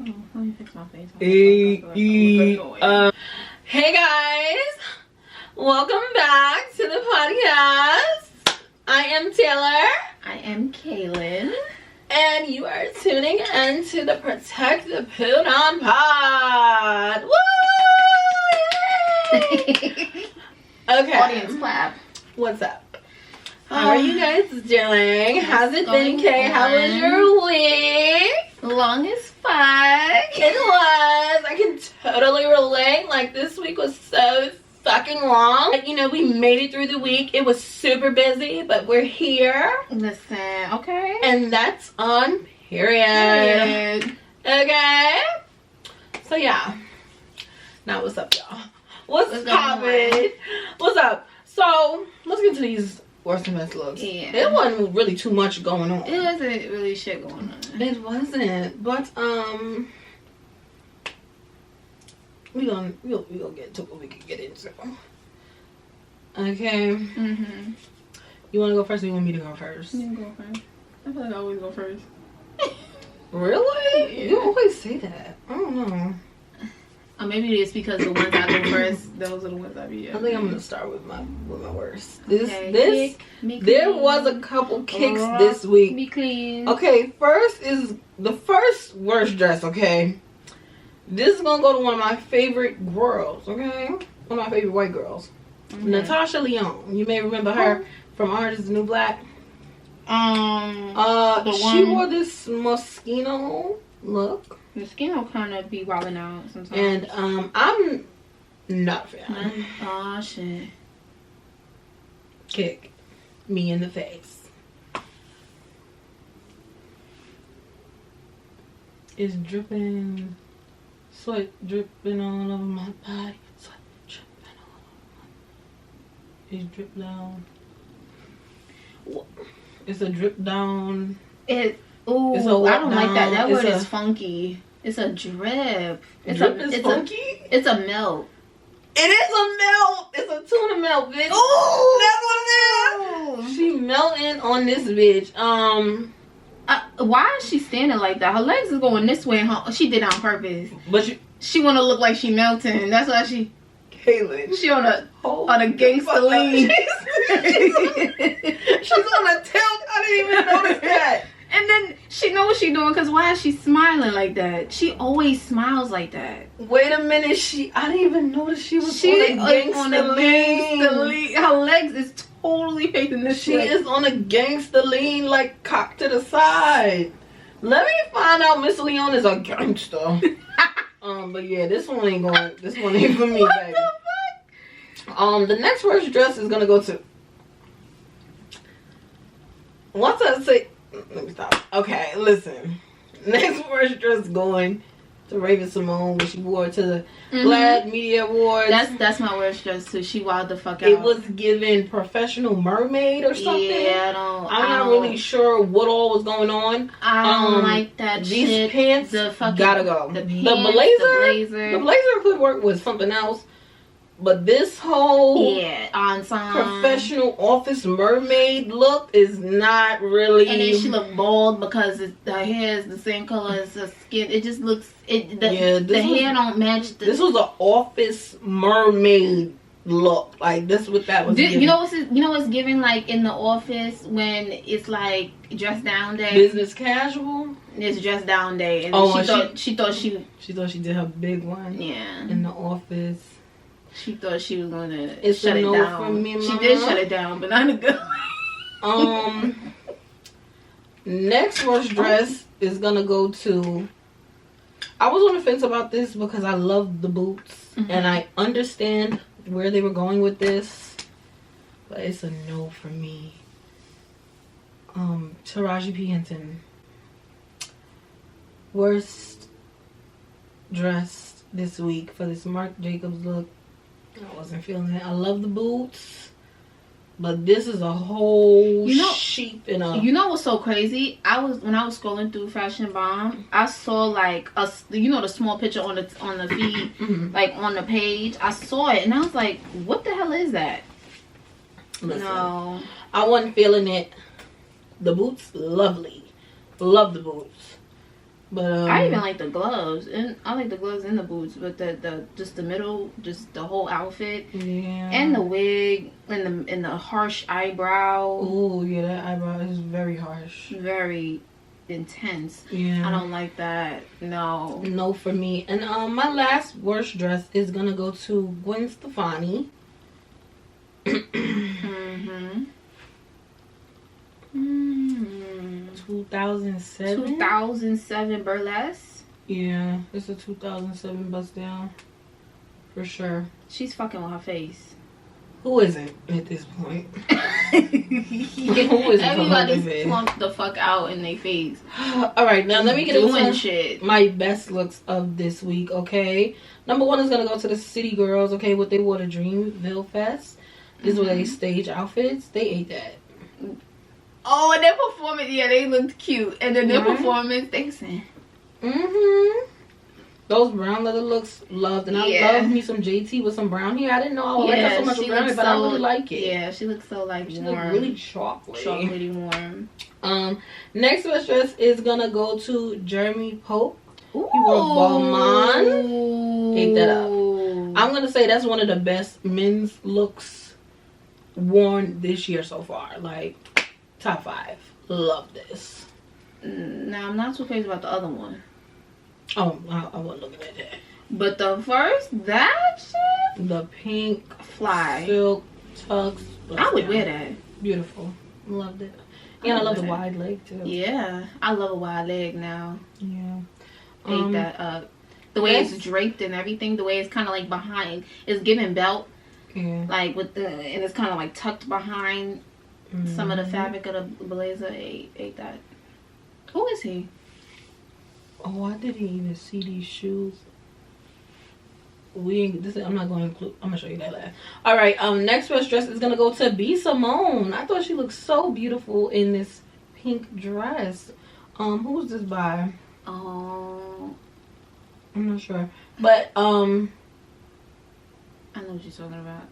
Let me fix my face. Hey guys, welcome back to the podcast. I am Taylor. I am Kaylin. And you are tuning in to the Protect the PUNAN Pod. Woo! Yay! Okay. Audience clap. What's up? How are you guys doing? How's it been, Kay? How was your week? Long as fuck. It was. I can totally relate. Like, this week was so fucking long. But, you know, we made it through the week. It was super busy, but we're here. Listen, okay? And that's on period. Okay? So, yeah. Now, what's up, y'all? What's poppin'? What's up? So, let's get to these worst and best looks. Yeah. There wasn't really too much going on. It wasn't really shit going on. It wasn't. But, we'll get into what we can get into. Okay. Mm-hmm. You want to go first or you want me to go first? You can go first. I feel like I always go first. Really? Yeah. You always say that. I don't know. Or maybe it's because the ones I go first, those are the ones I be. I think I'm gonna start with my worst. Okay, There was a couple kicks this week. Be clean. Okay, first is the first worst dress. Okay, this is gonna go to one of my favorite girls. Okay, one of my favorite white girls, Natasha Lyonne. You may remember her from Orange Is the New Black. She wore this Moschino look. The skin will kind of be wilding out sometimes. And I'm not a fan. Oh shit. Kick me in the face. It's dripping. Sweat dripping all over my body. Sweat dripping all over my body. It's drip down. It's a drip down. Ooh, I don't like that. That word is funky. It's a drip. It's funky? It's a melt. It is a melt. It's a tuna melt, bitch. Ooh, that's what it is. She melting on this bitch. Why is she standing like that? Her legs is going this way. She did it on purpose. But she want to look like she melting. That's why she. Kaylin. She on a gangster lean. She's on a tilt. I didn't even notice that. And then she know what she doing, because why is she smiling like that? She always smiles like that. Wait a minute, I didn't even notice she was on a gangster lean. Her legs is totally facing this way. She is on a gangster lean, like cocked to the side. Let me find out Miss Leon is a gangster. But yeah, this one ain't for me, what baby. The fuck? The next worst dress is gonna go to. Once I say. Let me stop. Okay, listen. Next worst dress going to Raven Simone, when she wore it to the Black Media Awards. That's my worst dress too. She wowed the fuck out. It was given professional mermaid or something. Yeah, I'm not really sure what all was going on. I don't like that these shit. Pants gotta go. The blazer could work with something else. But this whole professional office mermaid look is not really. And then she looked bald because her hair is the same color as her skin. It just looks. The hair don't match. This was an office mermaid look. Like this, what that was. You know what's giving, like in the office when it's like dress down day. Business casual. It's dress down day, and she thought she did her big one. Yeah. In the office. She thought she was gonna shut it down. From me, she did shut it down, but not a good way. Next worst dress is gonna go to. I was on the fence about this because I love the boots and I understand where they were going with this, but it's a no for me. Taraji P. Henson. Worst dress this week for this Marc Jacobs look. I wasn't feeling it. I love the boots, but this is a whole sheep in a. You know what's so crazy? When I was scrolling through Fashion Bomb, I saw like the small picture on the feed, like on the page. I saw it and I was like, "What the hell is that?" Listen, no, I wasn't feeling it. The boots, lovely, love the boots. But I even like the gloves, and I like the gloves and the boots, but the just the middle, just the whole outfit, yeah, and the wig, and the harsh eyebrow. Oh yeah, that eyebrow is very harsh, very intense. Yeah, I don't like that. No for me. And my last worst dress is gonna go to Gwen Stefani. 2007. 2007 burlesque. Yeah, it's a 2007 bust down for sure. She's fucking with her face. Who isn't at this point? Who isn't? Everybody's plunked the fuck out in their face. All right, now let me get into shit. My best looks of this week. Okay, number one is gonna go to the City Girls. Okay, what they wore to Dreamville Fest. These were their stage outfits. They ate that. Oh, and their performance, yeah, they looked cute. And then their performance, they sang. Those brown leather looks, loved. And I love me some JT with some brown hair. I didn't know I would like her so much with brown hair, but I really like it. Yeah, she looks so like she warm. She looks really chocolatey. Chocolatey warm. Next best dress is gonna go to Jeremy Pope. Ooh. He wore Balmain. Ate that up. I'm gonna say that's one of the best men's looks worn this year so far. Like, top 5. Love this. Now, I'm not too crazy about the other one. Oh, I wasn't looking at that. But the first, that shit? The pink fly silk tux. I would wear that. Beautiful. Loved it. And I love the wide leg too. Yeah. I love a wide leg now. Yeah. Ate that up. The way it's draped and everything. The way it's kind of like behind. It's giving belt. Yeah. Like with the, and it's kind of like tucked behind some of the fabric of the blazer. Ate that. Who is he? Oh, I didn't even see these shoes. I'm not going to include. I'm gonna show you that last. All right. Next best dress is gonna go to B Simone. I thought she looked so beautiful in this pink dress. Who was this by? Oh, I'm not sure, but I know what you're talking about.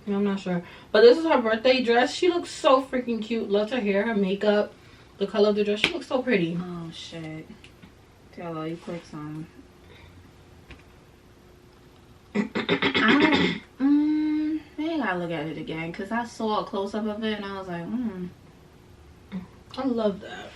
I'm not sure, but this is her birthday dress. She looks so freaking cute. Loved her hair, her makeup, the color of the dress. She looks so pretty. Oh shit. Tell her you quick some. Maybe I gotta look at it again because I saw a close up of it and I was like, I love that.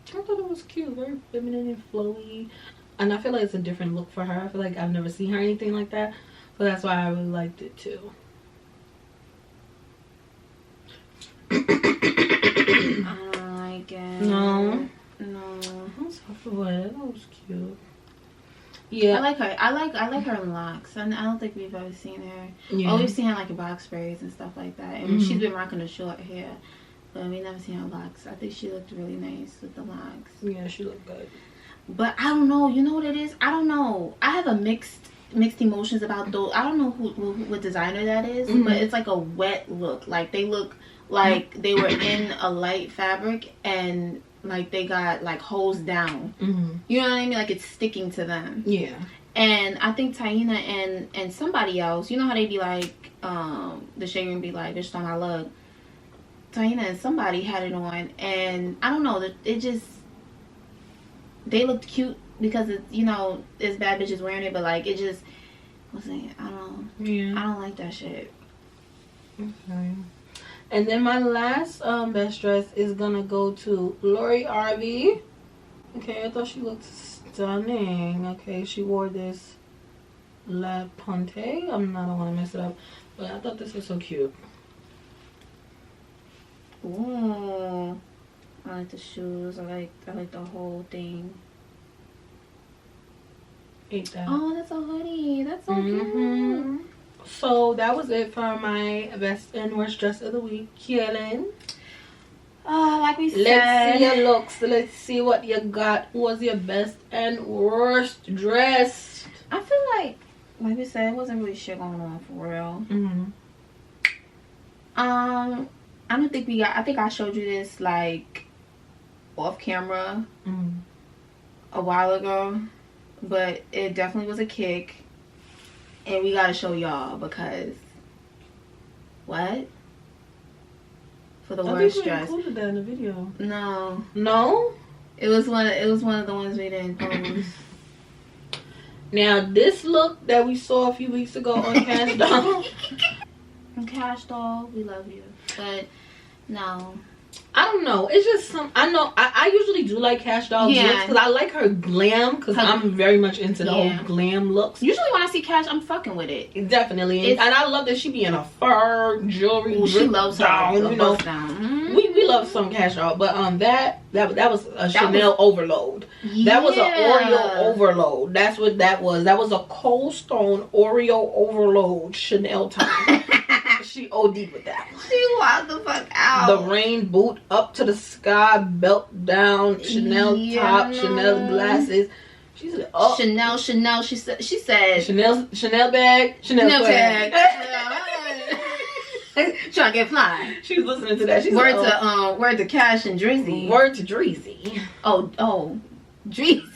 I thought it was cute, very feminine and flowy, and I feel like it's a different look for her. I feel like I've never seen her anything like that, so that's why I really liked it too. I don't like it. No. I'm sorry for what? That was cute. Yeah, I like her. I like her in locks. I don't think we've ever seen her. Yeah. Oh, we've seen her like in box braids and stuff like that. And she's been rocking the short hair, but we never seen her locks. I think she looked really nice with the locks. Yeah, she looked good. But I don't know. You know what it is? I don't know. I have a mixed emotions about those. I don't know what designer that is, but it's like a wet look. Like they look like they were in a light fabric and like they got like hosed down. You know what I mean? Like it's sticking to them. Yeah. And I think Taina and somebody else, you know how they be like, the shade room be like, bitch on my lug. Taina and somebody had it on, and I don't know, it just, they looked cute because it's, you know, it's bad bitches wearing it, but like it just wasn't, I don't know. Yeah. I don't like that shit. Okay. And then my last best dress is gonna go to Lori Harvey. Okay, I thought she looked stunning. Okay, she wore this La Ponte. I don't want to mess it up, but I thought this was so cute. Ooh, I like the shoes. I like the whole thing. Ate that. Oh, that's a hoodie. That's so cute. So that was it for my best and worst dress of the week. Kielin. Like we said, let's see your looks. Let's see what you got. What was your best and worst dress? I feel like we said, it wasn't really shit going on for real. I don't think we got. I think I showed you this like off camera a while ago, but it definitely was a kick, and we gotta show y'all because What? For the worst dress. I think we included that in the video. No. No? It was one of the ones we didn't post. Now this look that we saw a few weeks ago on Cash Doll. Cash Doll, we love you. But no. I don't know. It's just I know I usually do like Cash Doll looks because I like her glam because I'm very much into the whole glam looks. Usually when I see Cash, I'm fucking with it. Definitely. And I love that she be in a fur jewelry. Ooh, she loves down, you know. We love some Cash Doll, but that was a Chanel overload. Yeah. That was an Oreo overload. That's what that was. That was a Cold Stone Oreo overload Chanel time. She OD'd with that one. She walked the fuck out. The rain boot up to the sky, belt down, Chanel top, Chanel glasses. She said, "Oh, Chanel." She said, Chanel bag, Chanel tag. Trying to get fly. She was listening to that. She word said, word to Cash and Drizzy. Word to Drizzy. Oh, Drizzy.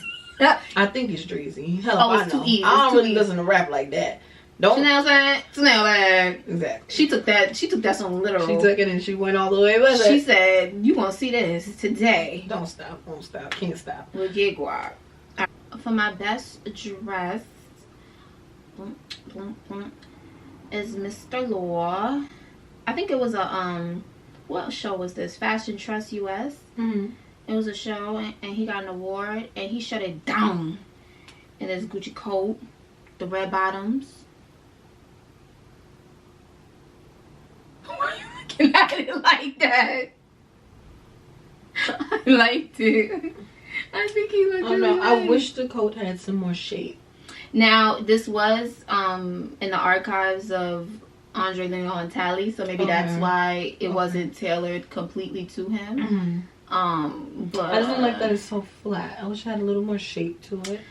I think it's Drizzy. Hell, Oh, I it's know. too easy. I don't really listen to rap like that. Don't. Chanel bag. Exactly. She took that song literal. She took it and she went all the way with it. She said, "You won't see this today." Don't stop. Won't stop. Can't stop. We'll get guap. For my best dress is Mr. Law. I think it was a what show was this? Fashion Trust US. Mm-hmm. It was a show and he got an award and he shut it down in his Gucci coat, the red bottoms. Why are you looking at it like that? I liked it. I think he looked really nice. I wish the coat had some more shape. Now, this was in the archives of Andre Leon Talley, so maybe that's why it wasn't tailored completely to him. Mm-hmm. But I don't like that it's so flat. I wish it had a little more shape to it.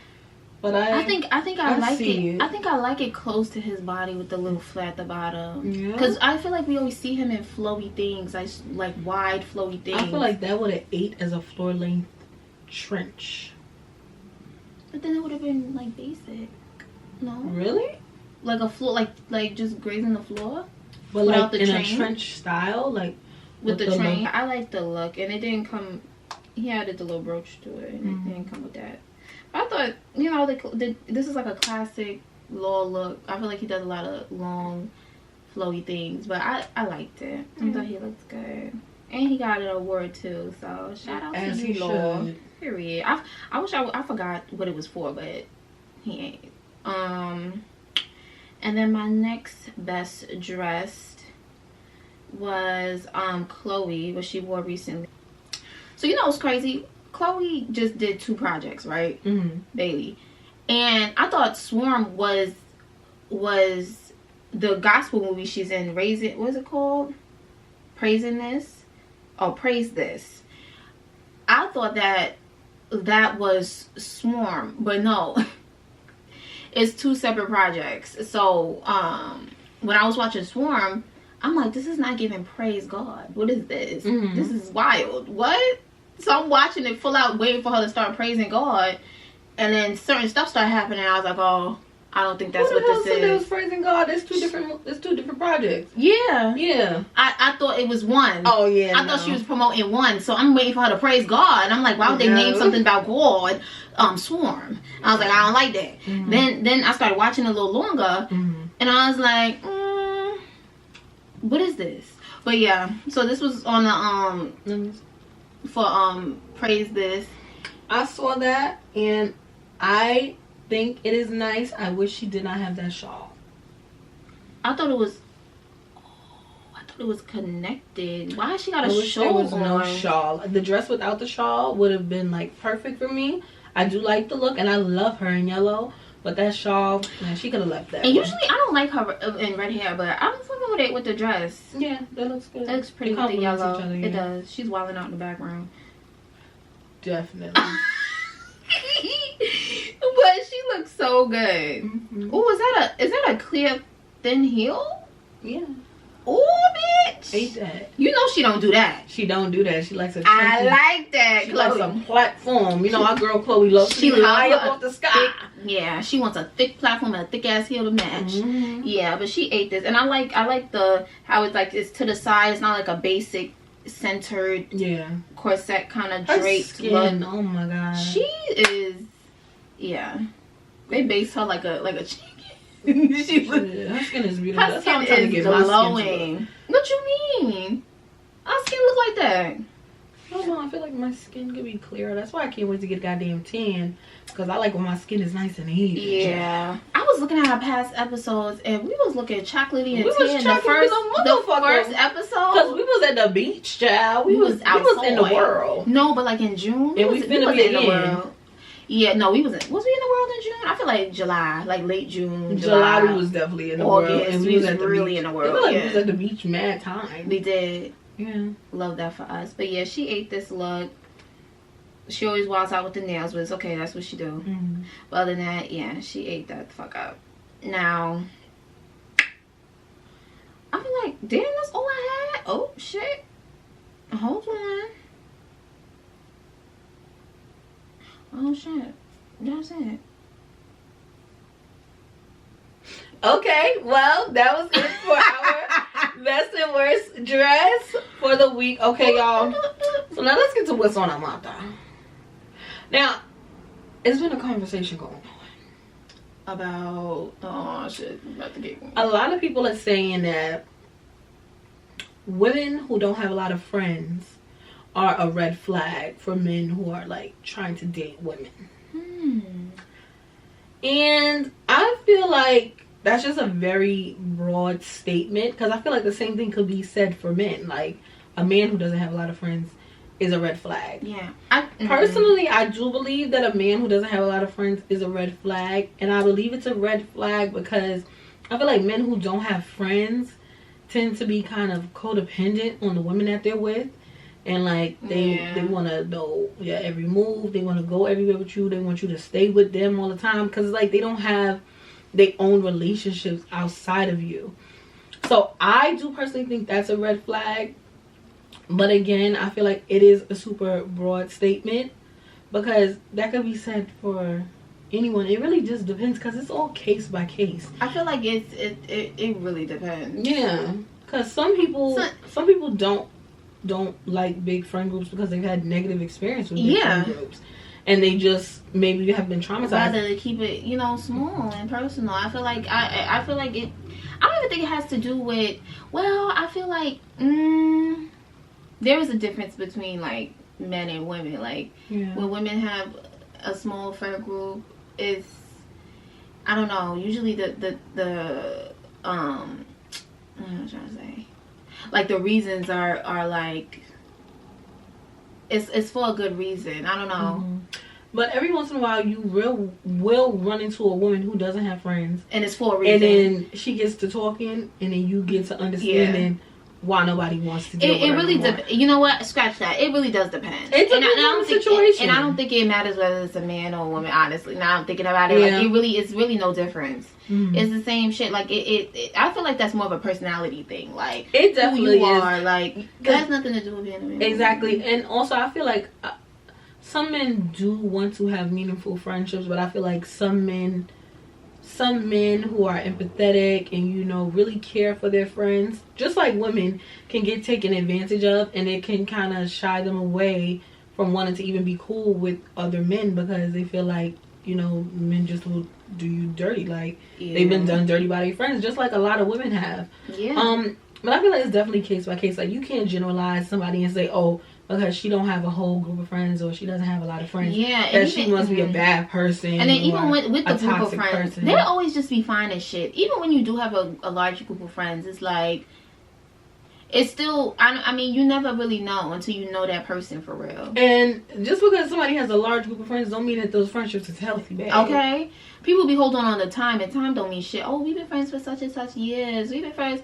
But I think I like it. I think I like it close to his body with the little flat at the bottom. Yeah. Because I feel like we always see him in flowy things, like wide flowy things. I feel like that would have ate as a floor length trench. But then it would have been like basic. No. Really? Like a floor, like just grazing the floor. But like in a trench style, like with the train. I like the look, and it didn't come. He added the little brooch to it, and it didn't come with that. I thought, you know, this is like a classic Law look. I feel like he does a lot of long, flowy things, but I liked it. I thought he looked good, and he got an award too. So shout out to you, Law. Period. I wish I forgot what it was for, but he ain't. And then my next best dressed was Chloe, what she wore recently. So you know what's crazy? Chloe just did 2 projects, right? Mm-hmm. Bailey. And I thought Swarm was the gospel movie she's in. Raising, what is it called? Praising This? Oh, Praise This. I thought that was Swarm, but no. It's 2 separate projects. So when I was watching Swarm, I'm like, this is not giving praise God. What is this? Mm-hmm. This is wild. What? So I'm watching it full out, waiting for her to start praising God, and then certain stuff started happening. I was like, oh, I don't think that's what this is. It was praising God. It's 2 different projects. Yeah. I thought it was one. Oh yeah. I thought she was promoting one, so I'm waiting for her to praise God. And I'm like, why would they name something about God? Swarm. I was like, I don't like that. Mm-hmm. Then I started watching a little longer, and I was like, what is this? But yeah, so this was on the for Praise This. I saw that and I think it is nice. I wish she did not have that shawl. I thought it was connected. Why she got a shawl? There was no shawl. The dress without the shawl would have been like perfect for me. I do like the look and I love her in yellow, but that shawl, man, she could have left that. And usually I don't like her in red hair, but I'm fucking with it with the dress. Yeah, that looks good. It looks pretty with the yellow. Other, yeah. It does. She's wilding out in the background. Definitely. But she looks so good. Oh, is that a clear thin heel? Yeah. Oh, bitch. bitch. Ate that. You know she don't do that. She don't do that. She likes a I like that. She likes a platform. You know, our girl Chloe loves to fly up off the sky. Yeah, she wants a thick platform and a thick ass heel to match. Yeah, but she ate this, and I like the how it's like it's to the side. It's not like a basic centered corset kind of draped look. Oh my god, she is. Yeah, they base her like a chicken. Her skin is beautiful. Her skin is glowing. What you mean? Our skin look like that. No, I feel like my skin could be clearer. That's why I can't wait to get a goddamn tan. Because I like when my skin is nice and even. Yeah. I was looking at our past episodes and we was looking chocolatey and tan. The first episode. Because we was at the beach, child. We was in the world. No, but like in June. And we finna be in the world. Yeah, no, we wasn't. Was we in the world in June? I feel like July, like late June. July we was definitely in the world. And we was really in the world. I feel like we was at the beach mad time. We did. Yeah. Love that for us. But yeah, she ate this look. She always walks out with the nails, but it's okay. That's what she do. But other than that, yeah, she ate that the fuck up. Now, I feel like, damn, that's all I had. Oh, shit. Hold on. Oh, shit. That's it. Okay, well, that was it for our best and worst dress for the week. Okay, y'all. So now let's get to what's on our mind. Now, it's been a conversation going on about, oh shit, about to get a lot of people are saying that women who don't have a lot of friends are a red flag for men who are like trying to date women. And I feel like that's just a very broad statement, because I feel like the same thing could be said for men. Like, a man who doesn't have a lot of friends is a red flag. Yeah. Personally, I do believe that a man who doesn't have a lot of friends is a red flag. And I believe it's a red flag because I feel like men who don't have friends tend to be kind of codependent on the women that they're with. And like they want to know your every move. They want to go everywhere with you. They want you to stay with them all the time, because like they don't have their own relationships outside of you. So I do personally think that's a red flag. But again, I feel like it is a super broad statement, because that could be said for anyone. It really just depends, because it's all case by case. I feel like it really depends. Yeah, because some people don't like big friend groups because they've had negative experience with big friend groups, and they just maybe have been traumatized. Rather keep it, small and personal. I feel like I feel like it. I don't even think it has to do with. Well, I feel like there is a difference between like men and women. Like when women have a small friend group, it's, I don't know. Usually the what am I trying to say? Like the reasons are like it's for a good reason. I don't know. But every once in a while you will run into a woman who doesn't have friends, and it's for a reason. And then she gets to talking, and then you get to understanding why nobody wants to do it. It really depends. You know what? Scratch that. It really does depend. It depends on the situation. And I don't think it matters whether it's a man or a woman, honestly. Now I'm thinking about it. Like it's really no difference. It's the same shit. Like it I feel like that's more of a personality thing. Like it definitely who you are. Like that has nothing to do with being a man. Exactly. And also I feel like some men do want to have meaningful friendships, but I feel like some men who are empathetic and really care for their friends, just like women, can get taken advantage of, and it can kind of shy them away from wanting to even be cool with other men, because they feel like men just will do you dirty. Like they've been done dirty by their friends, just like a lot of women have. But I feel like it's definitely case by case. Like you can't generalize somebody and say, oh, because she don't have a whole group of friends, or she doesn't have a lot of friends, that she must be a bad person. And then even with the group of friends, they'll always just be fine as shit. Even when you do have a large group of friends, it's like, it's still, I mean, you never really know until you know that person for real. And just because somebody has a large group of friends don't mean that those friendships is healthy, babe. Okay? People be holding on to time, and time don't mean shit. Oh, we've been friends for such and such years. We've been friends.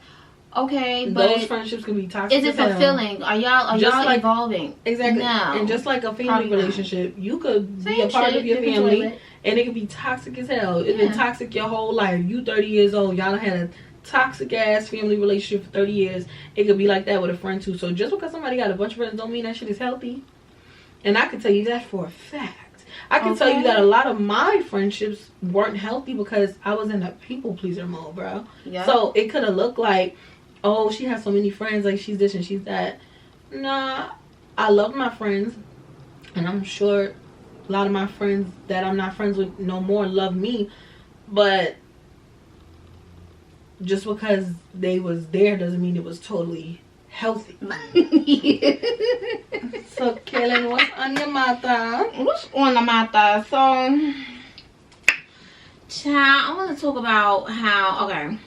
Okay, but those friendships can be toxic. Is it fulfilling? Are y'all evolving? Exactly. No. And just like a family relationship, you could be a part of your family, and it could be toxic as hell. It's been toxic your whole life. You 30 years old, y'all had a toxic ass family relationship for 30 years, it could be like that with a friend too. So just because somebody got a bunch of friends don't mean that shit is healthy. And I can tell you that for a fact. I can tell you that a lot of my friendships weren't healthy because I was in a people pleaser mode, bro. Yeah. So it could have looked like, oh, she has so many friends, like she's this and she's that. Nah, I love my friends, and I'm sure a lot of my friends that I'm not friends with no more love me, but just because they was there doesn't mean it was totally healthy. So Kaylin, what's on your mata? What's on the mata? So child, I want to talk about how, okay,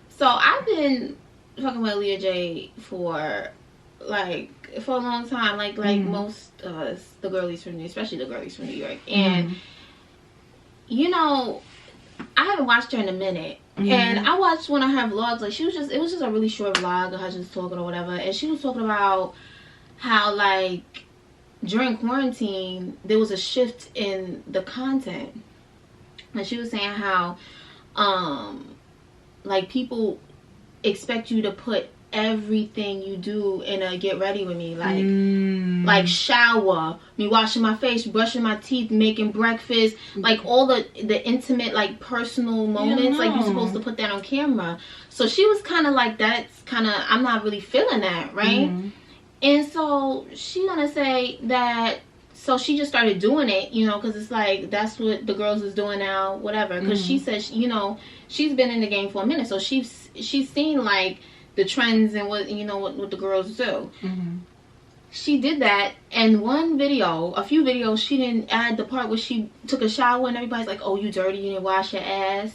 so I've been fucking with Leah J for a long time, like most of us, the girlies from especially the girlies from New York, and you know, I haven't watched her in a minute. And I watched one of her vlogs, like it was just a really short vlog of her just talking or whatever, and she was talking about how like during quarantine there was a shift in the content, and she was saying how like people expect you to put everything you do in a get ready with me, like shower, me washing my face, brushing my teeth, making breakfast, like all the intimate, like personal moments, like you're supposed to put that on camera. So she was kind of like, that's kind of, I'm not really feeling that, right? And so she gonna say that, so she just started doing it, you know, because it's like that's what the girls is doing now, whatever, because she says, you know, she's been in the game for a minute, so she's seen like the trends and what, you know, what the girls do. She did that, and a few videos, she didn't add the part where she took a shower and everybody's like, oh, you dirty, you didn't wash your ass.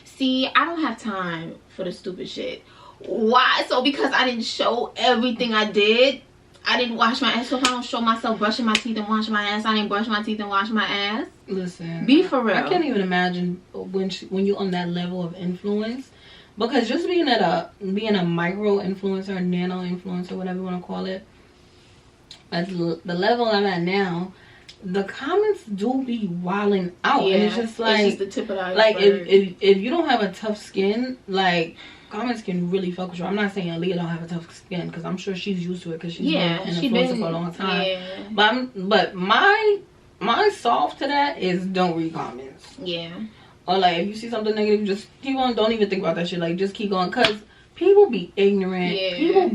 See, I don't have time for the stupid shit. Why? So because I didn't show everything I did, I didn't wash my ass. So if I don't show myself brushing my teeth and washing my ass, I didn't brush my teeth and wash my ass. Listen, be for real. I can't even imagine when you're on that level of influence. Because just being a micro influencer, nano influencer, whatever you want to call it, at the level I'm at now, the comments do be wilding out. Yeah, and it's just like, it's just the tip of the iceberg. Like if you don't have a tough skin, like comments can really fuck with you. I'm not saying Aaliyah don't have a tough skin, because I'm sure she's used to it because she's been an influencer for a long time. Yeah. But my solve to that is don't read comments. Yeah. Or like if you see something negative, just keep on. Don't even think about that shit. Like just keep going, cause people be ignorant. Yeah.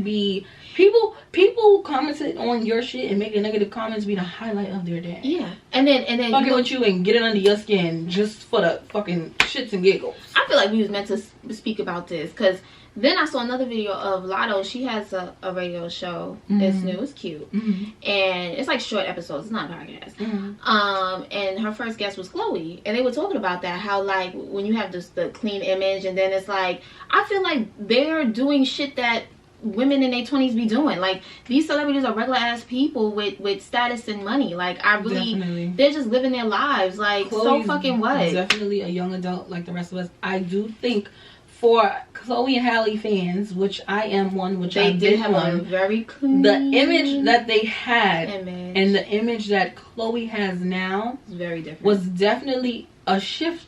People commented on your shit and making negative comments be the highlight of their day. Yeah. And then fucking with you and get it under your skin just for the fucking shits and giggles. I feel like we was meant to speak about this, cause then I saw another video of Lotto. She has a radio show. It's new. It's cute. And it's like short episodes. It's not a podcast. And her first guest was Chloe. And they were talking about that. How, like, when you have the clean image, and then it's like, I feel like they're doing shit that women in their 20s be doing. Like, these celebrities are regular ass people with status and money. Like, they're just living their lives. Like, Chloe's so fucking what? Definitely a young adult like the rest of us. I do think for Chloe and Halle fans, which I am one, which they I did have one, very clean. The image that they had and the image that Chloe has now is very different. Was definitely a shift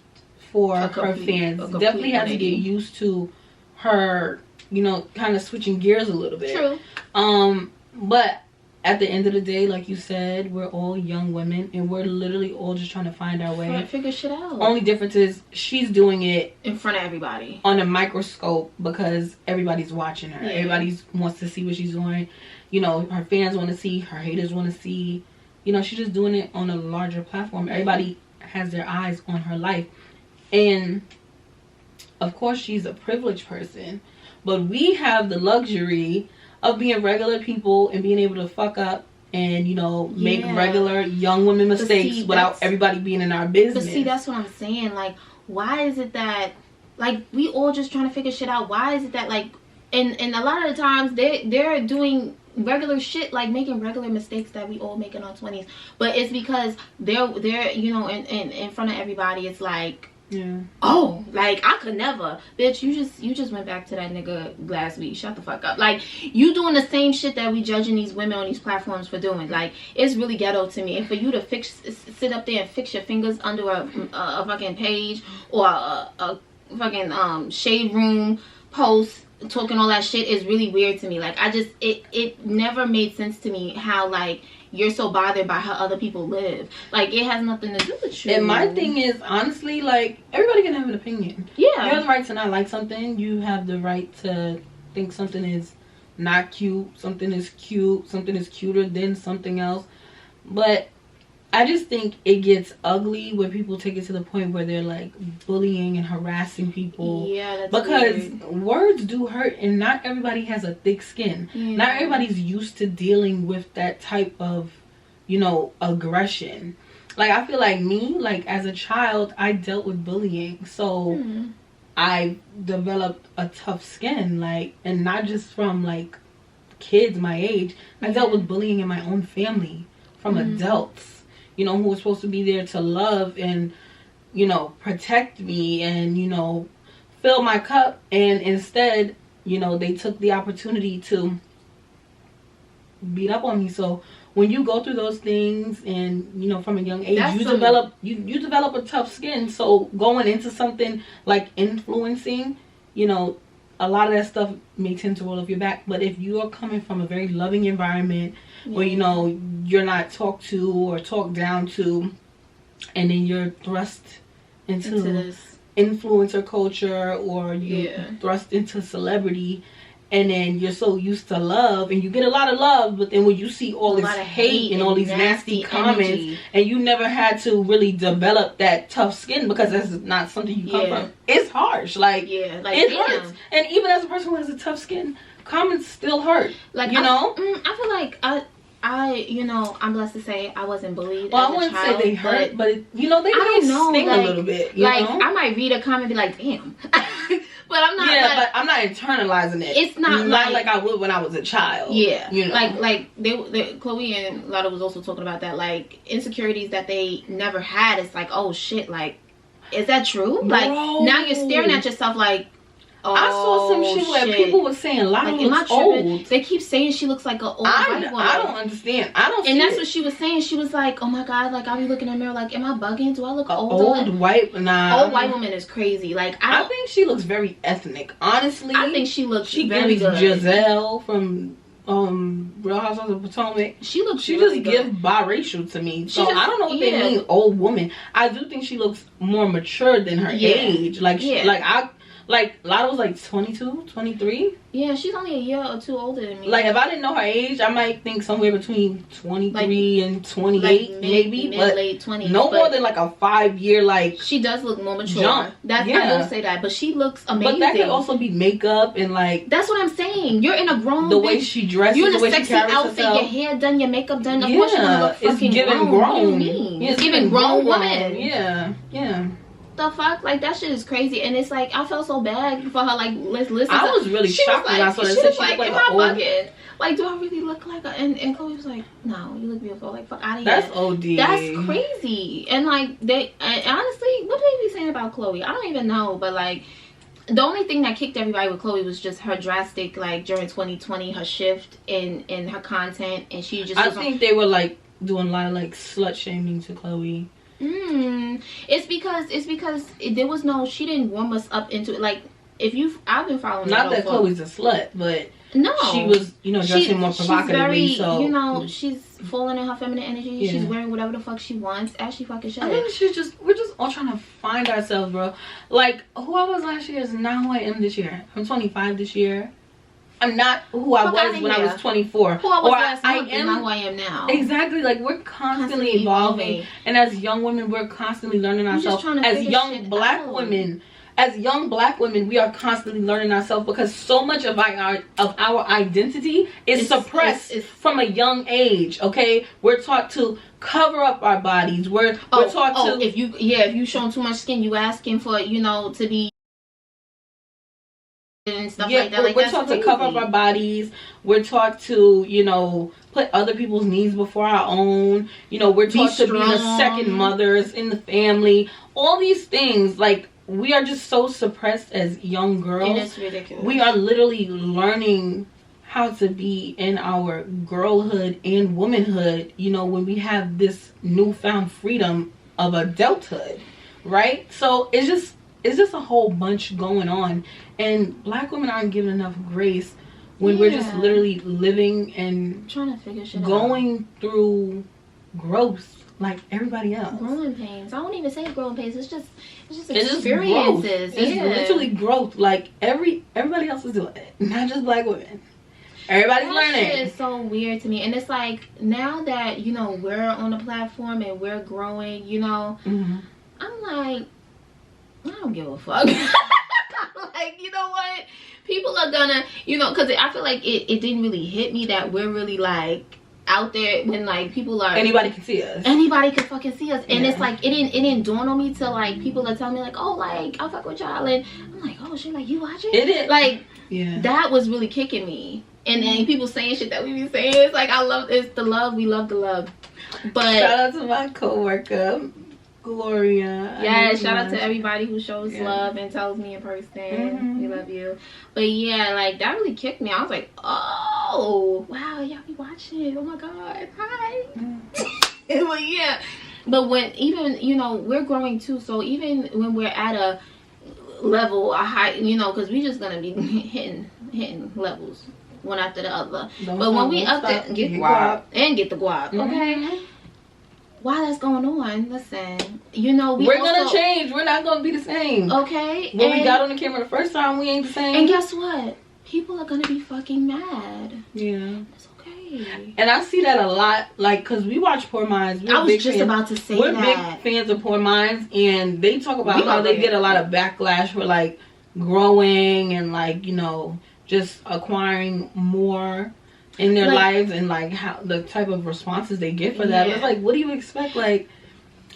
for her fans. Definitely had to get used to her, you know, kind of switching gears a little bit. True. But at the end of the day, like you said, we're all young women, and we're literally all just trying to find our way. Figure shit out. Only difference is she's doing it in front of everybody on a microscope because everybody's watching her. Yeah. Everybody wants to see what she's doing. You know, her fans want to see, her haters want to see. You know, she's just doing it on a larger platform. Everybody has their eyes on her life. And of course, she's a privileged person, but we have the luxury of being regular people and being able to fuck up and, you know, make regular young women mistakes without everybody being in our business. But see, that's what I'm saying. Like, why is it that, like, we all just trying to figure shit out? Why is it that, like, and a lot of the times they're doing regular shit, like making regular mistakes that we all make in our 20s, but it's because they're you know, in front of everybody. It's like, oh, like, I could never. Bitch, you just went back to that nigga last week. Shut the fuck up. Like, you doing the same shit that we judging these women on these platforms for doing. Like, it's really ghetto to me. And for you to sit up there and fix your fingers under a fucking page or a fucking shade room posts talking all that shit is really weird to me. Like, I just, it never made sense to me how, like, you're so bothered by how other people live. Like, it has nothing to do with you. And my thing is, honestly, like, everybody can have an opinion. Yeah. You have the right to not like something. You have the right to think something is not cute. Something is cute. Something is cuter than something else. But I just think it gets ugly when people take it to the point where they're like bullying and harassing people. Yeah, that's because weird. Words do hurt, and not everybody has a thick skin. Yeah. Not everybody's used to dealing with that type of, you know, aggression. Like, I feel like me, like, as a child, I dealt with bullying. So I developed a tough skin, like, and not just from like kids my age. I dealt with bullying in my own family from adults, you know, who was supposed to be there to love and, you know, protect me and, you know, fill my cup. And instead, you know, they took the opportunity to beat up on me. So when you go through those things and, you know, from a young age, you develop a tough skin. So going into something like influencing, you know, a lot of that stuff may tend to roll off your back. But if you are coming from a very loving environment where, you know, you're not talked to or talked down to, and then you're thrust into this influencer culture, or you're thrust into celebrity, and then you're so used to love, and you get a lot of love, but then when you see all this hate and all these nasty comments, and you never had to really develop that tough skin because that's not something you come from, it's harsh. Like, it hurts. And even as a person who has a tough skin, comments still hurt. Like, you know? I feel like you know, I'm blessed to say I wasn't bullied. Well, I wouldn't say they hurt, but you know, they might sting a little bit. You know? I might read a comment and be like, damn. But I'm not. Yeah, but I'm not internalizing it. It's not like I would when I was a child. Yeah, you know, like Chloe and Lada was also talking about that, like insecurities that they never had. It's like, oh shit, like, is that true? Bro. Like, now you're staring at yourself like, oh, I saw some shit where people were saying Lada looks old. They keep saying she looks like an old white woman. I don't understand. I don't. And that's what she was saying. She was like, "Oh my god, like I'll be looking in the mirror, like, am I bugging? Do I look older? Old white woman is crazy. Like, I think she looks very ethnic. Honestly, I think she looks. She very gives good. Giselle from Real Housewives of Potomac. She really just gives biracial to me. So I don't know what they mean, old woman. I do think she looks more mature than her age. Like, Like, Lada was like 22, 23. Yeah, she's only a year or two older than me. Like, if I didn't know her age, I might think somewhere between 23 and 28, like maybe. But late 20s. No more than like a 5-year, like... She does look more mature. Jump. I will say that. But she looks amazing. But that could also be makeup and like... That's what I'm saying. You're in a grown... The way she dresses, you're in a the way sexy she carries outfit, herself. your hair done, your makeup done. Of course you're gonna look fucking grown. What do you mean? It's giving grown woman. Yeah. The fuck, like, that shit is crazy. And it's like, I felt so bad for her. Like, let's listen. I was really shocked when I saw that. She was like, am I bugging? Like, do I really look like a... And Chloe was like, no, you look beautiful. Like, fuck out of here. That's OD. That's crazy. And like, they honestly, what do they be saying about Chloe? I don't even know. But like, the only thing that kicked everybody with Chloe was just her drastic, like, during 2020, her shift in her content, and she just... I think they were like doing a lot of like slut shaming to Chloe. It's because there was no... She didn't warm us up into it. Like, I've been following... Not that Chloe's a slut, but... No. She was, you know, dressing more provocatively, so... You know, she's falling in her feminine energy. Yeah. She's wearing whatever the fuck she wants, as she fucking should. I think we're just all trying to find ourselves, bro. Like, who I was last year is not who I am this year. I'm 25 this year. I'm not who I was when I was 24. Who I was last month is not who I am now. Exactly. Like, we're constantly evolving. And as young women, we're constantly learning ourselves. As young black women... As young black women, we are constantly learning ourselves because so much of our identity is suppressed from a young age. Okay, we're taught to cover up our bodies. We're taught to if you showing too much skin, you asking for, you know, to be and stuff like that. We're taught to cover up our bodies. We're taught to, you know, put other people's needs before our own. You know, we're taught to be the second mothers in the family. All these things, like. We are just so suppressed as young girls. And it's ridiculous. We are literally learning how to be in our girlhood and womanhood, you know, when we have this newfound freedom of adulthood, right? So it's it's just a whole bunch going on, and Black women aren't given enough grace when we're just literally living and trying to figure shit going through growth like everybody else. Growing pains. I won't even say growing pains. It's just experiences. It's literally growth. Like everybody else is doing it, not just Black women. Everybody's learning. Shit is so weird to me, and it's like now that you know we're on the platform and we're growing, you know, I'm like, I don't give a fuck. Like, you know what? People are gonna, you know, because I feel like it didn't really hit me that we're really like out there when like people are, anybody can see us. Anybody can fucking see us, and it's like it didn't dawn on me till like people are telling me like, oh, like I'll fuck with y'all, and I'm like, oh shit, like you watching? It is like that was really kicking me. And then people saying shit that we be saying, it's like it's the love, we love the love. But shout out to my coworker Gloria. Yeah, shout out to everybody who shows love and tells me in person we love you. But yeah, like that really kicked me. I was like, oh wow, y'all be watching. Oh my god, hi. But yeah, but when even, you know, we're growing too, so even when we're at a level, a high, you know, because we just gonna be hitting levels one after the other. But when we up there, get the guap and get the guap, okay? While that's going on, listen, you know, we're gonna change. We're not gonna be the same. Okay. When we got on the camera the first time, we ain't the same. And guess what? People are gonna be fucking mad. Yeah. It's okay. And I see that a lot, like, cause we watch Poor Minds. I was just about to say that. We're big fans of Poor Minds, and they talk about how they get a lot of backlash for like growing and like, you know, just acquiring more in their lives, and like how the type of responses they get for that. It's like, what do you expect? Like,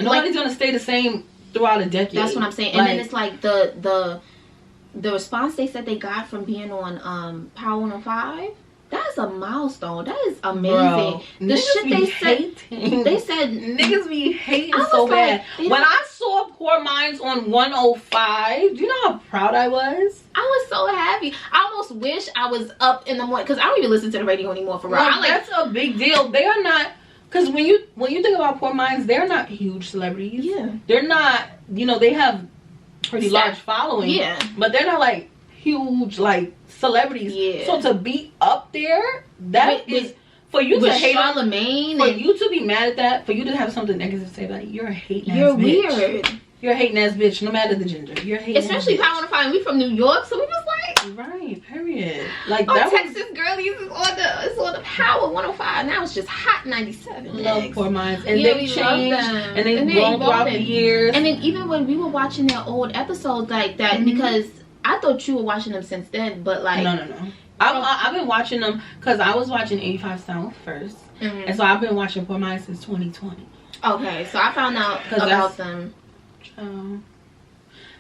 nobody's gonna stay the same throughout a decade. That's what I'm saying. And then it's like the response they said they got from being on Power 105. That's a milestone. That is amazing. Bro, the shit they said niggas be hating so bad. When I saw Poor Minds on 105, do you know how proud I was? I was so happy. I almost wish I was up in the morning, because I don't even listen to the radio anymore for real. That's a big deal. They are not, because when you think about Poor Minds, they're not huge celebrities. Yeah. They're not, you know, they have pretty large following. Yeah. But they're not like huge like celebrities. Yeah. So to be up there, that is for you to hate Charlemagne, for you to be mad at that, for you to have something negative to say about it, you're a hating ass bitch. You're weird. You're a hating ass bitch, no matter the gender. You're a hating especially Power 105. We from New York, so we was like, right, period. Like that Texas girlies is on the Power 105. Now it's just hot 97. Love Poor Minds, and they changed, and they've grown throughout the years. And then even when we were watching their old episodes like that, because I thought you were watching them since then, but like no. I've been watching them because I was watching 85 South first, and so I've been watching Poor Minds since 2020. Okay, so I found out about them.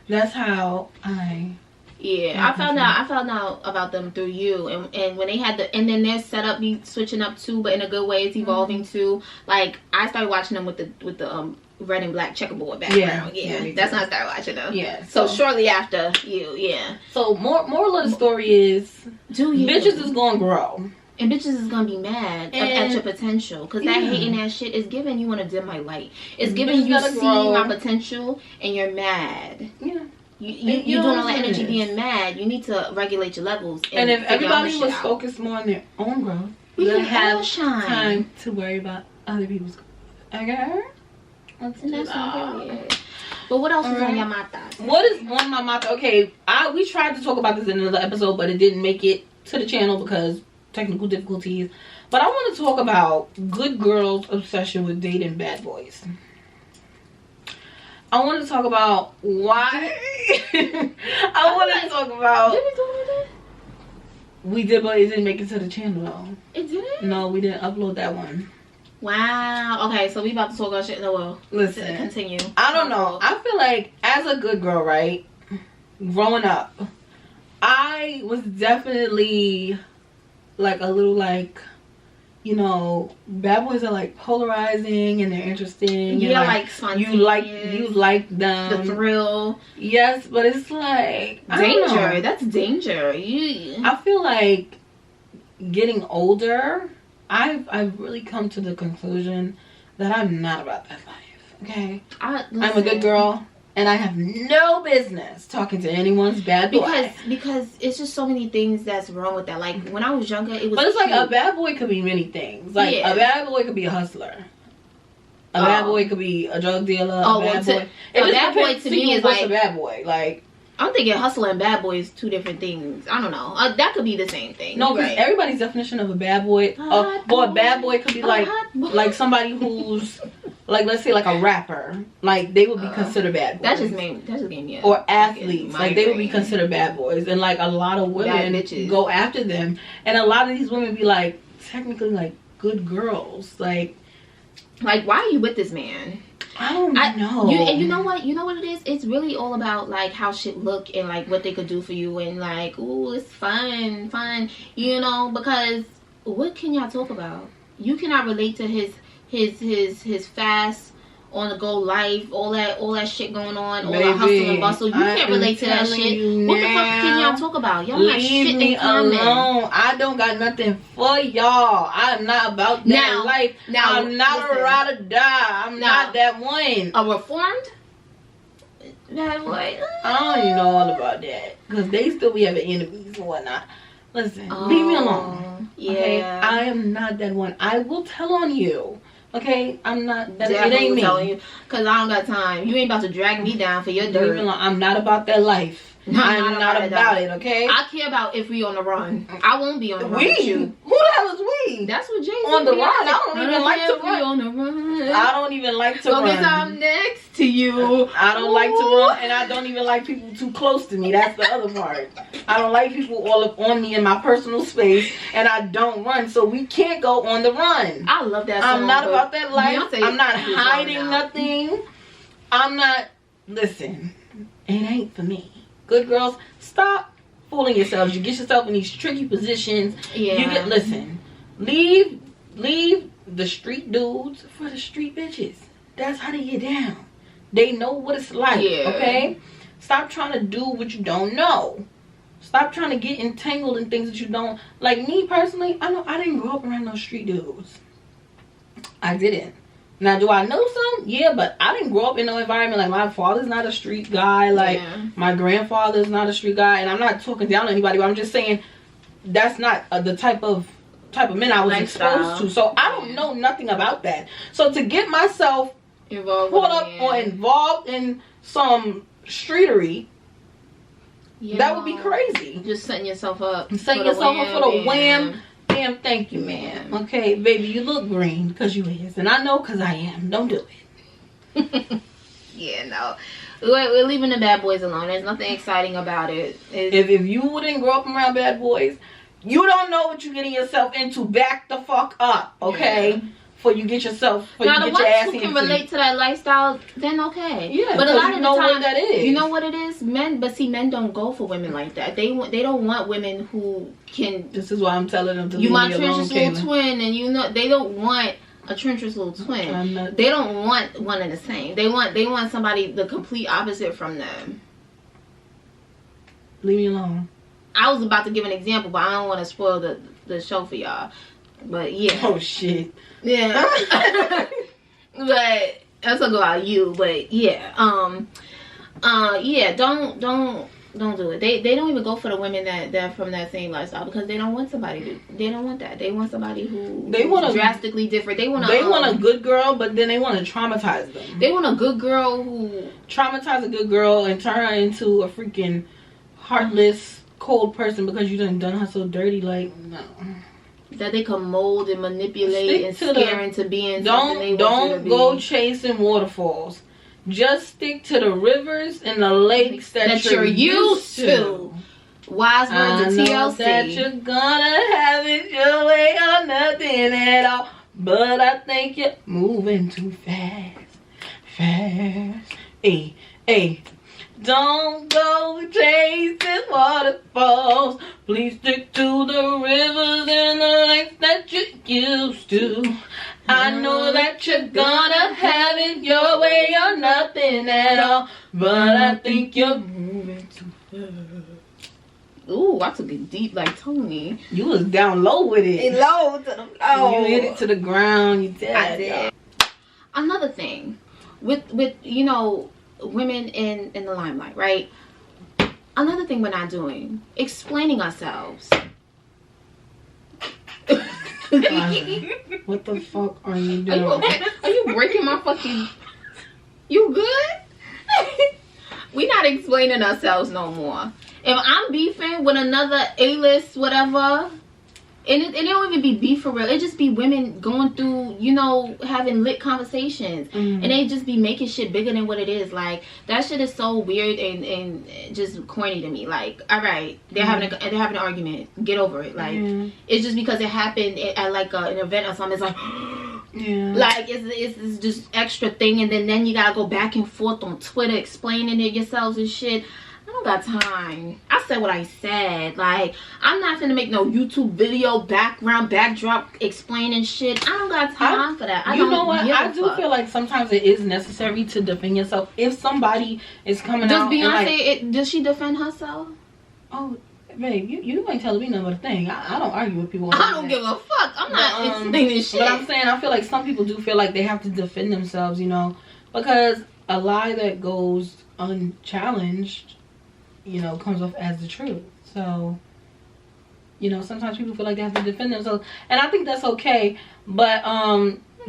That's how I. Yeah, I found out about them through you, and when they had and then their setup be switching up too, but in a good way. It's evolving too. Like I started watching them with the red and black checkerboard background. Yeah, that's when I started watching them. Yeah. So shortly after you, So moral of the story is, bitches is gonna grow. And bitches is gonna be mad at your potential, because that hating ass shit is giving you to dim my light. It's giving you see my potential and you're mad. Yeah. You're doing all that energy being mad. You need to regulate your levels. And if everybody was focused more on their own growth, we would have time to worry about other people's growth. Okay? And that's not weird. But what else is on your mata? What is on my mata? Okay, we tried to talk about this in another episode, but it didn't make it to the channel because technical difficulties. But I want to talk about good girls' obsession with dating bad boys. I want to talk about why. I want to talk about. Did we talk about that? We did, but it didn't make it to the channel though. It didn't? No, we didn't upload that one. Wow. Okay, so we about to talk about shit. No, well, listen. Continue. I don't know. I feel like as a good girl, right? Growing up, I was definitely like a little like, you know, bad boys are like polarizing and they're interesting. Yeah, and like spontaneous. You like them. The thrill. Yes, but it's like danger. That's danger. I feel like getting older, I've really come to the conclusion that I'm not about that life. Okay, I'm a good girl. And I have no business talking to anyone's bad boy. Because it's just so many things that's wrong with that. Like, when I was younger, it was But it's cute. like a bad boy could be many things. Like, a bad boy could be a hustler. A bad boy could be a drug dealer. Oh, a bad boy. A bad boy to me is like... a bad boy. Like... I'm thinking hustler and bad boy is two different things. I don't know. That could be the same thing. No, because everybody's definition of a bad boy... or a bad boy could be like somebody who's... Like, let's say, like a rapper. Like, they would be considered bad boys. That just made me... Or athletes. Like, they would be considered bad boys. And, like, a lot of women go after them. And a lot of these women be, like, technically, like, good girls. Like, why are you with this man? I don't know. And you know what? You know what it is? It's really all about, like, how shit look and, like, what they could do for you. And, like, ooh, it's fun. You know? Because what can y'all talk about? You cannot relate to his fast on the go life, all that shit going on, all that hustle and bustle. You can't relate to that shit. What the fuck can y'all talk about? Y'all got shit in common. Alone. I don't got nothing for y'all. I'm not about that life. Now, I'm not a ride or die. I'm not that one. A reformed bad boy. I don't even know all about that because they still be having enemies and whatnot. Listen, leave me alone. Yeah, okay? I am not that one. I will tell on you. Okay, I'm not that. Definitely it ain't me. Telling you, cause I don't got time. You ain't about to drag me down for your dirt. I'm not about that life. I'm not about it. Okay. I care about if we on the run. I won't be on the run with you. Who the hell is we? That's what Jay on the run. I don't even like to run. On the run. I don't even like to run. Because I'm next to you. I don't like to run, and I don't even like people too close to me. That's the other part. I don't like people all up on me in my personal space, and I don't run, so we can't go on the run. I love that song. I'm not about that life. Beyonce I'm not hiding nothing. I'm not. Listen, it ain't for me. Good girls, stop fooling yourselves. You get yourself in these tricky positions. Yeah. Listen, leave the street dudes for the street bitches. That's how they get down. They know what it's like. Yeah. Okay? Stop trying to do what you don't know. Stop trying to get entangled in things that you don't. Like me personally, I didn't grow up around those street dudes. I didn't. Now, do I know some? Yeah, but I didn't grow up in no environment. Like, my father's not a street guy. Like, my grandfather's not a street guy. And I'm not talking down on anybody, but I'm just saying that's not the type of men I was exposed to. So, I don't know nothing about that. So, to get myself caught up or involved in some streetery, that would be crazy. Just setting yourself up. Setting yourself up for the wham. Damn, thank you, man. Okay, baby, you look green because you is, and I know because I am. Don't do it. Yeah, no, we're leaving the bad boys alone. There's nothing exciting about it. If you wouldn't grow up around bad boys, you don't know what you're getting yourself into. Back the fuck up, okay? Yeah. Before you get yourself, now the ones who can relate to that lifestyle, then okay. Yeah, but a lot of the time, that is. You know what it is, men. But see, men don't go for women like that. They don't want women who can. This is why I'm telling them to you leave my me alone, treacherous little twin, and you know they don't want a treacherous little twin. They don't want one and the same. They want somebody the complete opposite from them. Leave me alone. I was about to give an example, but I don't want to spoil the show for y'all. But yeah. Oh shit. Yeah. But that's about you. But yeah. Yeah. Don't do it. They don't even go for the women that from that same lifestyle because they don't want somebody to. They don't want that. They want somebody who's drastically different. They want a good girl, but then they want to traumatize them. They want a good girl who traumatize a good girl and turn her into a freaking heartless, cold person because you done her so dirty. Like no. That they can mold and manipulate and scare into being something they want you to be. Don't go chasing waterfalls. Just stick to the rivers and the lakes that you're used to. Wise words of TLC. That you're gonna have it your way or nothing at all. But I think you're moving too fast. Hey. Don't go chasing waterfalls. Please stick to the rivers and the lakes that you're used to. I know that you're gonna have it your way or nothing at all. But I think you're moving too fast. Ooh, I took it deep like Tony. You was down low with it. Low to the floor. You hit it to the ground. You did. I did. Another thing, with you know, women in the limelight, right? Another thing we're not doing, explaining ourselves. What the fuck are you doing? Are you breaking my fucking... You good? We not explaining ourselves no more. If I'm beefing with another A-list whatever, and it don't even be beef for real, it just be women going through, you know, having lit conversations, and they just be making shit bigger than what it is. Like, that shit is so weird and just corny to me. Like, all right, they're having an argument, get over it. Like, it's just because it happened at like an event or something. It's like, like it's just extra thing, and then you gotta go back and forth on Twitter explaining it yourselves and shit. I don't got time. I said what I said. Like, I'm not finna make no YouTube video backdrop explaining shit. I don't got time for that. You know what? I do feel like sometimes it is necessary to defend yourself. If somebody is coming out. Does Beyonce, does she defend herself? Oh, babe, you ain't telling me nothing but a thing. I don't argue with people. I don't give a fuck. I'm not explaining shit. But I'm saying, I feel like some people do feel like they have to defend themselves, you know, because a lie that goes unchallenged, you know, comes off as the truth. So, you know, sometimes people feel like they have to defend themselves, and I think that's okay. But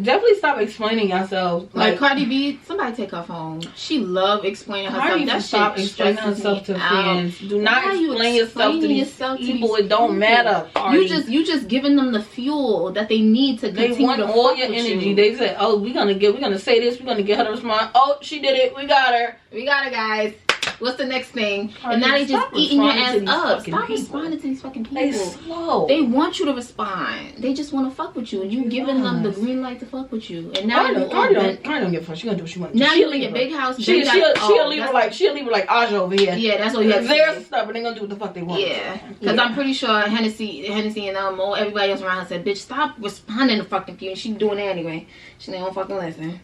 definitely stop explaining yourself. Like Cardi B, somebody take her phone. She love explaining herself. That stop explaining herself to fans. Do not explain yourself to these people. It don't matter. Cardi. You just giving them the fuel that they need to continue. They want all your energy. They say, oh, we're gonna say this. We're gonna get her to respond. Oh, she did it. We got her. We got her, guys. What's the next thing? And now they just eating your ass up. Stop responding to these fucking people. They slow. They want you to respond. They just want to fuck with you, and you giving them the green light to fuck with you. And now Cardi don't give a fuck. She gonna do what she want. Now you in your big house. She'll leave her like Aja over here. Yeah, that's what you have to They're say. stubborn. They gonna do what the fuck they want. Yeah, because I'm pretty sure Hennessy and everybody else around her said, "Bitch, stop responding to fucking people." She doing it anyway. She don't fucking listen.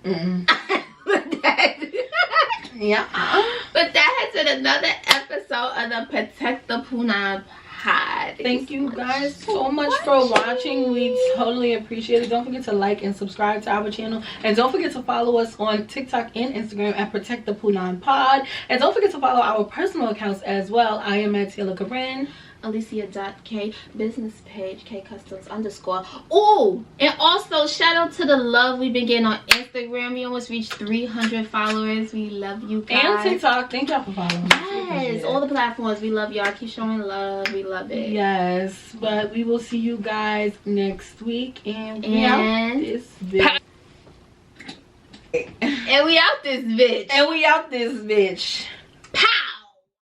Yeah. But that has been another episode of the Protect the Punan Pod. Thank you guys so much for watching. We totally appreciate it. Don't forget to like and subscribe to our channel, and don't forget to follow us on TikTok and Instagram at Protect the Punan Pod, and don't forget to follow our personal accounts as well. I am at Taylor Corinne. Alicia.K, business page K_Customs_. Oh, and also shout out to the love we've been getting on Instagram. We almost reached 300 followers. We love you guys. And TikTok. Thank y'all for following. Yes, all the platforms. We love y'all. Keep showing love. We love it. Yes, but we will see you guys next week, and we out this bitch. And we out this bitch. And we out this bitch.